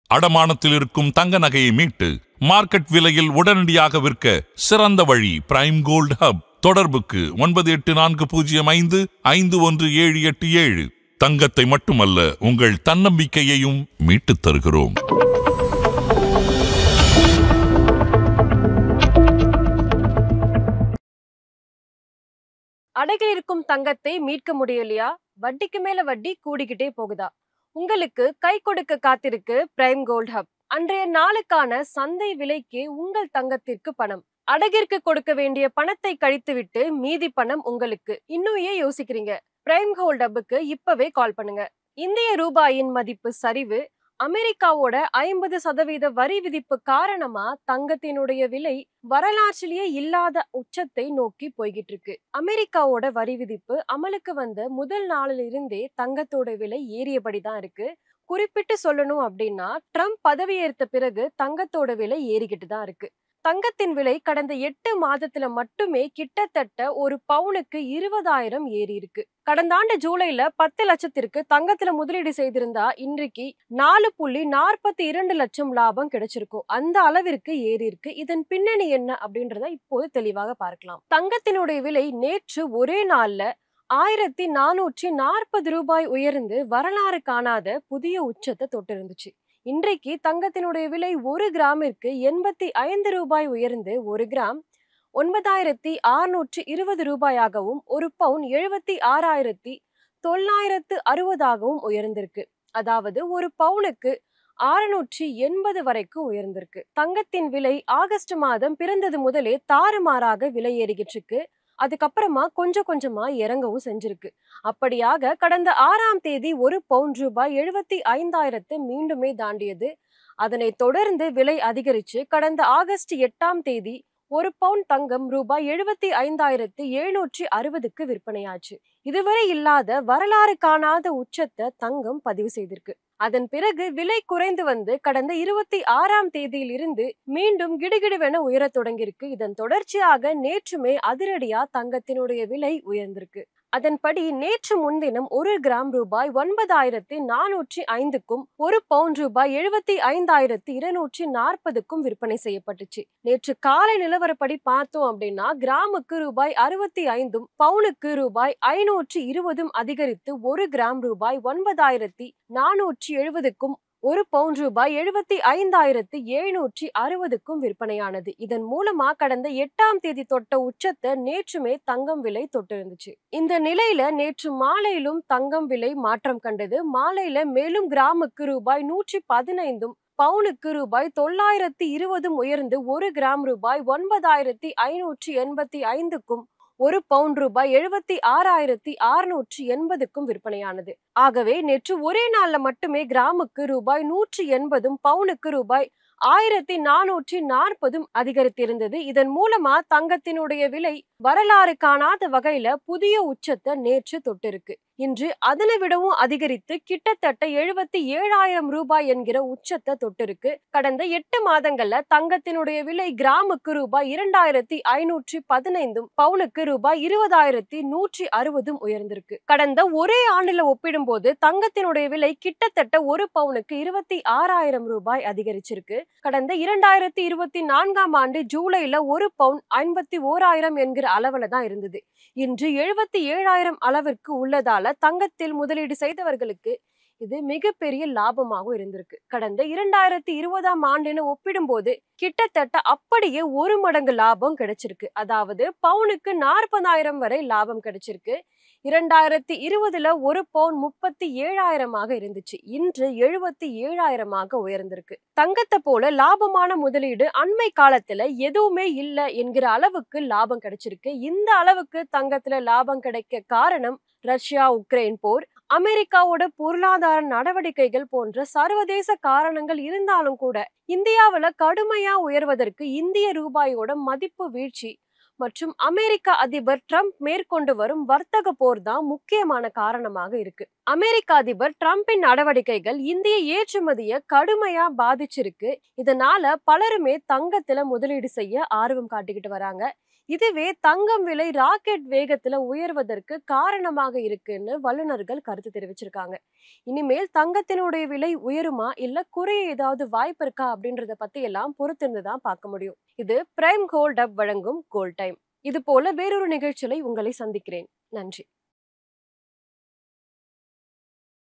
அடமானத்தில் இருக்கும் தங்க நகையை மீட்டு மார்க்கெட் விலையில் உடனடியாக விற்க சிறந்த வழி பிரைம் கோல்ட் ஹப். தொடர்புக்கு 9840551787. தங்கத்தை மட்டுமல்ல, உங்கள் தன்னம்பிக்கையையும் மீட்டுத் தருகிறோம். அடகில் இருக்கும் தங்கத்தை மீட்க முடியலையா? வட்டிக்கு மேல வட்டி கூடிக்கிட்டே போகுதா? உங்களுக்கு கை கொடுக்க காத்திருக்கு பிரைம் கோல்ட் ஹப். அன்றைய நாளுக்கான சந்தை விலைக்கு உங்கள் தங்கத்திற்கு பணம். அடகிற்கு கொடுக்க வேண்டிய பணத்தை கழித்துவிட்டு மீதி பணம் உங்களுக்கு. இன்னும் ஏன் யோசிக்கிறீங்க? பிரைம் கோல்ட் ஹப்புக்கு இப்பவே கால் பண்ணுங்க. இந்திய ரூபாயின் மதிப்பு சரிவு, அமெரிக்காவோட 50% வரி விதிப்பு காரணமா தங்கத்தினுடைய விலை வரலாற்றிலேயே இல்லாத உச்சத்தை நோக்கி போய்கிட்டு இருக்கு. அமெரிக்காவோட வரி விதிப்பு அமலுக்கு வந்த முதல் நாளில் இருந்தே தங்கத்தோட விலை ஏறியபடிதான் இருக்கு. குறிப்பிட்டு சொல்லணும் அப்படின்னா, ட்ரம்ப் பதவியேற்ற பிறகு தங்கத்தோட விலை ஏறிக்கிட்டு தான் இருக்கு. தங்கத்தின் விலை கடந்த 8 மாதத்துல மட்டுமே கிட்டத்தட்ட ஒரு பவுனுக்கு 20,000 ஏறி இருக்கு. கடந்த ஆண்டு ஜூலைல 10 லட்சத்திற்கு தங்கத்துல முதலீடு செய்திருந்தா இன்றைக்கு 4.42 லட்சம் லாபம் கிடைச்சிருக்கும். அந்த அளவிற்கு ஏறி இருக்கு. இதன் பின்னணி என்ன அப்படின்றத இப்போது தெளிவாக பார்க்கலாம். தங்கத்தினுடைய விலை நேற்று ஒரே நாள்ல 1440 ரூபாய் உயர்ந்து வரலாறு காணாத புதிய உச்சத்தை தொட்டிருந்துச்சு. இன்றைக்கு தங்கத்தினுடைய விலை 1 கிராமிற்கு 85 ரூபாய் உயர்ந்து 1 கிராம் 9620 ரூபாயாகவும், ஒரு பவுன் 76,960 உயர்ந்திருக்கு. அதாவது ஒரு பவுனுக்கு 680 வரைக்கும் உயர்ந்திருக்கு. தங்கத்தின் விலை ஆகஸ்ட் மாதம் பிறந்தது முதலே தாறுமாறாக விலை ஏறிக்கிட்டு இருக்கு. அதுக்கப்புறமா கொஞ்சம் கொஞ்சமா இறங்கவும் செஞ்சிருக்கு. அப்படியாக கடந்த 6ஆம் தேதி ஒரு பவுன் ரூபாய் 75,000 மீண்டுமே தாண்டியது. அதனை தொடர்ந்து விலை அதிகரிச்சு கடந்த ஆகஸ்ட் 8ஆம் தேதி ஒரு பவுன் தங்கம் ரூபாய் 75,760க்கு விற்பனையாச்சு. இதுவரை இல்லாத வரலாறு காணாத உச்சத்தை தங்கம் பதிவு செய்திருக்கு. அதன் பிறகு விலை குறைந்து வந்து கடந்த 26ஆம் தேதியில் இருந்து மீண்டும் கிடுகிடுவென உயர தொடங்கியிருக்கு. இதன் தொடர்ச்சியாக நேற்றுமே அதிரடியா தங்கத்தினுடைய விலை உயர்ந்திருக்கு. அதன்படி நேற்று முன்தினம் 1 கிராம் ரூபாய் 9,405க்கும், ஒரு பவுன் ரூபாய் 75,240க்கும் விற்பனை செய்யப்பட்டுச்சு. நேற்று காலை நிலவரப்படி பார்த்தோம் அப்படின்னா, கிராமுக்கு ரூபாய் 65ம் பவுனுக்கு ரூபாய் 520ம் அதிகரித்து 1 கிராம் ரூபாய் 9,470க்கும், ஒரு பவுன் ரூபாய் 75,760க்கும் விற்பனையானது. இதன் மூலமா கடந்த 8ஆம் தேதி தொட்ட உச்சத்தை நேற்றுமே தங்கம் விலை தொட்டிருந்துச்சு. இந்த நிலையில நேற்று மாலையிலும் தங்கம் விலை மாற்றம் கண்டது. மாலையில மேலும் கிராமுக்கு ரூபாய் 115ம் பவுனுக்கு ரூபாய் 920ம் உயர்ந்து 1 கிராம் ரூபாய் 9,585க்கும், ஒரு பவுன் ரூபாய் 76,680க்கும் விற்பனையானது. ஆகவே நேற்று ஒரே நாள்ல மட்டுமே கிராமுக்கு ரூபாய் 180ம் பவுனுக்கு ரூபாய் 1,440ம் அதிகரித்திருந்தது. இதன் மூலமா தங்கத்தினுடைய விலை வரலாறு காணாத வகையில புதிய உச்சத்தை நேற்று தொட்டிருக்கு. இன்று அதனை விடவும் அதிகரித்து கிட்டத்தட்ட 77,000 ரூபாய் என்கிற உச்சத்தை தொட்டிருக்கு. கடந்த 8 மாதங்கள்ல தங்கத்தினுடைய விலை கிராமுக்கு ரூபாய் 2,515ம் பவுனுக்கு ரூபாய் 20,160ம் உயர்ந்திருக்கு. கடந்த ஒரே ஆண்டுல ஒப்பிடும்போது தங்கத்தினுடைய விலை கிட்டத்தட்ட ஒரு பவுனுக்கு 26,000 ரூபாய் அதிகரிச்சிருக்கு. கடந்த 2024ஆம் ஆண்டு ஜூலைல ஒரு பவுன் 51,000 என்கிற அளவுல தான் இருந்தது. இன்று 77,000 அளவிற்கு உள்ளதால தங்கத்தில் முதலீடு செய்தவர்களுக்கு இது மிகப்பெரிய லாபமாகவும் இருந்திருக்கு. கடந்த 2020ஆம் ஆண்டுன்னு ஒப்பிடும்போது கிட்டத்தட்ட அப்படியே 1 மடங்கு லாபம் கிடைச்சிருக்கு. அதாவது பவுனுக்கு 40,000 வரை லாபம் கிடைச்சிருக்கு. 2020ல ஒரு பவுன் 37,000 இருந்துச்சு. இன்று 77,000 உயர்ந்திருக்கு. தங்கத்தை போல லாபமான முதலீடு அண்மை காலத்துல எதுவுமே இல்லை என்கிற அளவுக்கு லாபம் கிடைச்சிருக்கு. இந்த அளவுக்கு தங்கத்துல லாபம் கிடைக்க காரணம் ரஷ்யா உக்ரைன் போர், அமெரிக்காவோட பொருளாதார நடவடிக்கைகள் போன்ற சர்வதேச காரணங்கள் இருந்தாலும் கூட இந்தியாவுல கடுமையா உயர்வதற்கு இந்திய ரூபாயோட மதிப்பு வீழ்ச்சி மற்றும் அமெரிக்க அதிபர் ட்ரம்ப் மேற்கொண்டு வரும் வர்த்தக போர் தான் முக்கியமான காரணமாக இருக்கு. அமெரிக்க அதிபர் ட்ரம்பின் நடவடிக்கைகள் இந்திய ஏற்றுமதியை கடுமையா பாதிச்சிருக்கு. இதனால பலருமே தங்கத்துல முதலீடு செய்ய ஆர்வம் காட்டிக்கிட்டு வராங்க. இதுவே தங்கம் விலை ராக்கெட் வேகத்துல உயர்வதற்கு காரணமாக இருக்குன்னு வல்லுநர்கள் கருத்து தெரிவிச்சிருக்காங்க. இனிமேல் தங்கத்தினுடைய விலை உயருமா இல்ல குறைய ஏதாவது வாய்ப்பு இருக்கா அப்படின்றத பத்தி எல்லாம் பொறுத்திருந்துதான் பார்க்க முடியும். இது பிரைம் கோல்ட் ஹப் வழங்கும் கோல்ட் டைம். இது போல வேறொரு நிகழ்ச்சியை உங்களை சந்திக்கிறேன். நன்றி.